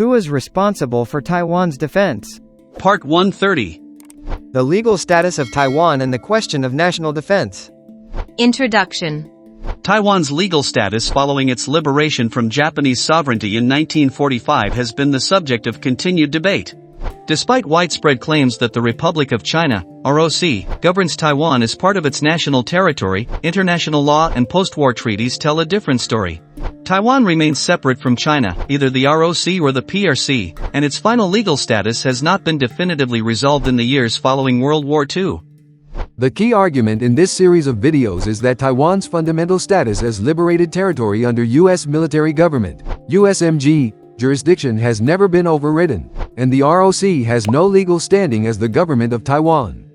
Who is responsible for Taiwan's defense? Part 130. The legal status of Taiwan and the question of national defense. Introduction. Taiwan's legal status following its liberation from Japanese sovereignty in 1945 has been the subject of continued debate. Despite widespread claims that the Republic of China, ROC, governs Taiwan as part of its national territory, international law and post-war treaties tell a different story. Taiwan remains separate from China, either the ROC or the PRC, and its final legal status has not been definitively resolved in the years following World War II. The key argument in this series of videos is that Taiwan's fundamental status as liberated territory under U.S. military government, USMG, jurisdiction has never been overridden, and the ROC has no legal standing as the government of Taiwan.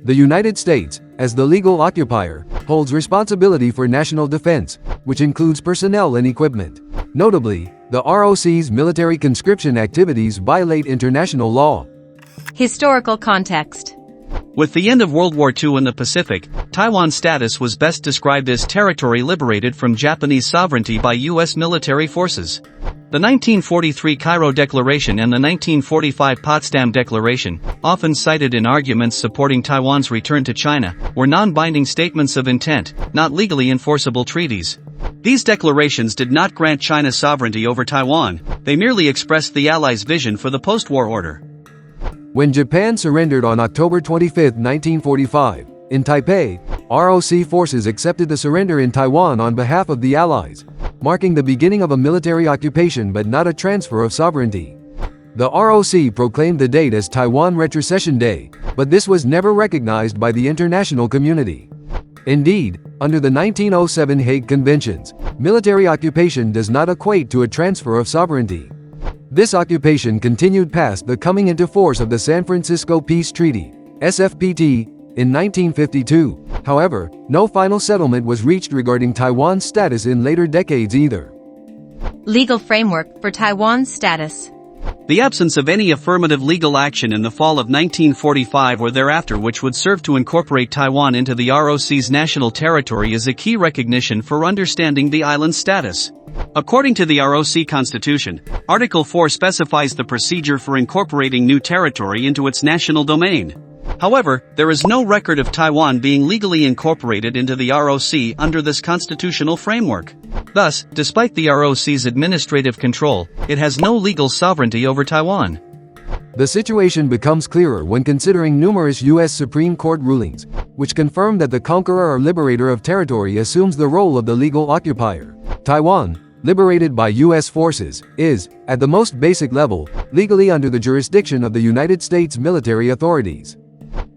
The United States, as the legal occupier, holds responsibility for national defense, which includes personnel and equipment. Notably, the ROC's military conscription activities violate international law. Historical context. With the end of World War II in the Pacific, Taiwan's status was best described as territory liberated from Japanese sovereignty by U.S. military forces. The 1943 Cairo Declaration and the 1945 Potsdam Declaration, often cited in arguments supporting Taiwan's return to China, were non-binding statements of intent, not legally enforceable treaties. These declarations did not grant China sovereignty over Taiwan, they merely expressed the Allies' vision for the post-war order. When Japan surrendered on October 25, 1945, in Taipei, ROC forces accepted the surrender in Taiwan on behalf of the Allies, marking the beginning of a military occupation but not a transfer of sovereignty. The ROC proclaimed the date as Taiwan Retrocession Day, but this was never recognized by the international community. Indeed, under the 1907 Hague Conventions, military occupation does not equate to a transfer of sovereignty. This occupation continued past the coming into force of the San Francisco Peace Treaty, SFPT, in 1952. However, no final settlement was reached regarding Taiwan's status in later decades either. Legal framework for Taiwan's status. The absence of any affirmative legal action in the fall of 1945 or thereafter which would serve to incorporate Taiwan into the ROC's national territory is a key recognition for understanding the island's status. According to the ROC Constitution, Article 4 specifies the procedure for incorporating new territory into its national domain. However, there is no record of Taiwan being legally incorporated into the ROC under this constitutional framework. Thus, despite the ROC's administrative control, it has no legal sovereignty over Taiwan. The situation becomes clearer when considering numerous U.S. Supreme Court rulings, which confirm that the conqueror or liberator of territory assumes the role of the legal occupier. Taiwan, liberated by U.S. forces, is, at the most basic level, legally under the jurisdiction of the United States military authorities.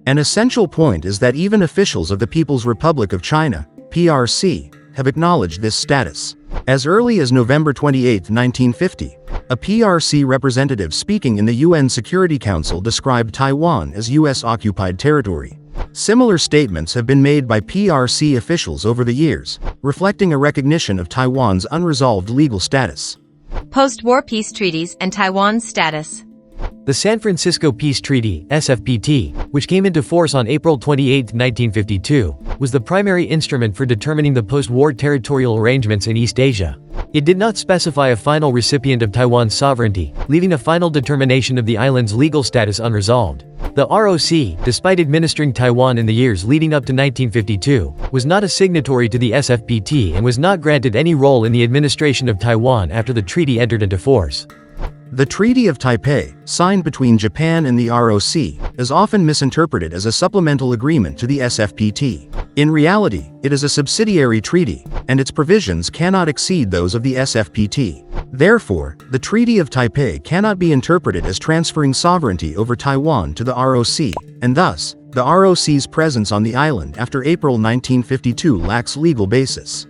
An essential point is that even officials of the People's Republic of China, PRC, have acknowledged this status. As early as November 28, 1950, a PRC representative speaking in the UN Security Council described Taiwan as U.S.-occupied territory. Similar statements have been made by PRC officials over the years, reflecting a recognition of Taiwan's unresolved legal status. Post-war peace treaties and Taiwan's status. The San Francisco Peace Treaty, SFPT, which came into force on April 28, 1952, was the primary instrument for determining the post-war territorial arrangements in East Asia. It did not specify a final recipient of Taiwan's sovereignty, leaving a final determination of the island's legal status unresolved. The ROC, despite administering Taiwan in the years leading up to 1952, was not a signatory to the SFPT and was not granted any role in the administration of Taiwan after the treaty entered into force. The Treaty of Taipei, signed between Japan and the ROC, is often misinterpreted as a supplemental agreement to the SFPT. In reality, it is a subsidiary treaty, and its provisions cannot exceed those of the SFPT. Therefore, the Treaty of Taipei cannot be interpreted as transferring sovereignty over Taiwan to the ROC, and thus, the ROC's presence on the island after April 1952 lacks legal basis.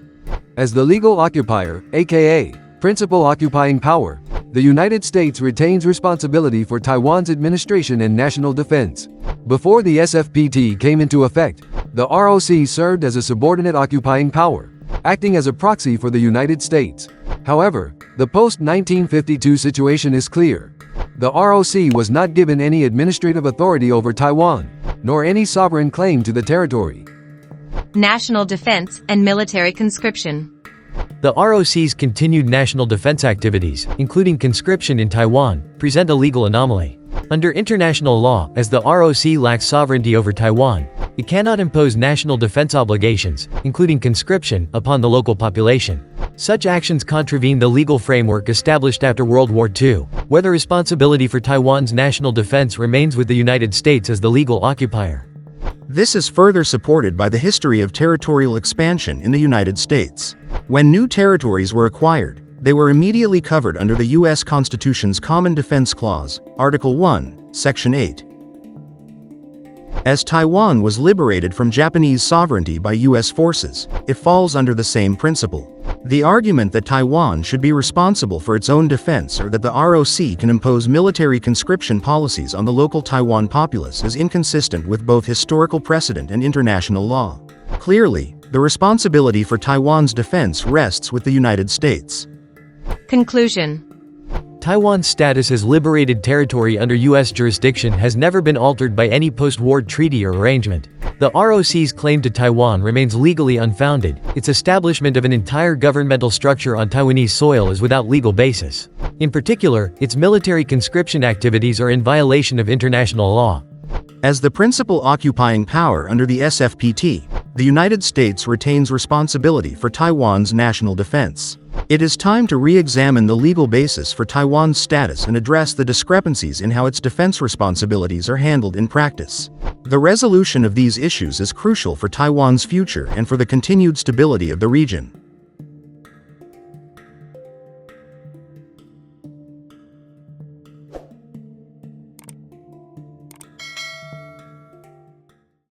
As the legal occupier, aka principal occupying power, the United States retains responsibility for Taiwan's administration and national defense. Before the SFPT came into effect, the ROC served as a subordinate occupying power, acting as a proxy for the United States. However, the post-1952 situation is clear. The ROC was not given any administrative authority over Taiwan, nor any sovereign claim to the territory. National defense and military conscription. The ROC's continued national defense activities, including conscription in Taiwan, present a legal anomaly. Under international law, as the ROC lacks sovereignty over Taiwan, it cannot impose national defense obligations, including conscription, upon the local population. Such actions contravene the legal framework established after World War II, where the responsibility for Taiwan's national defense remains with the United States as the legal occupier. This is further supported by the history of territorial expansion in the United States. When new territories were acquired, they were immediately covered under the U.S. Constitution's Common Defense Clause, Article 1, Section 8. As Taiwan was liberated from Japanese sovereignty by U.S. forces, it falls under the same principle. The argument that Taiwan should be responsible for its own defense or that the ROC can impose military conscription policies on the local Taiwan populace is inconsistent with both historical precedent and international law. Clearly, the responsibility for Taiwan's defense rests with the United States. Conclusion. Taiwan's status as liberated territory under U.S. jurisdiction has never been altered by any post-war treaty or arrangement. The ROC's claim to Taiwan remains legally unfounded. Its establishment of an entire governmental structure on Taiwanese soil is without legal basis. In particular, its military conscription activities are in violation of international law. As the principal occupying power under the SFPT, the United States retains responsibility for Taiwan's national defense. It is time to re-examine the legal basis for Taiwan's status and address the discrepancies in how its defense responsibilities are handled in practice. The resolution of these issues is crucial for Taiwan's future and for the continued stability of the region.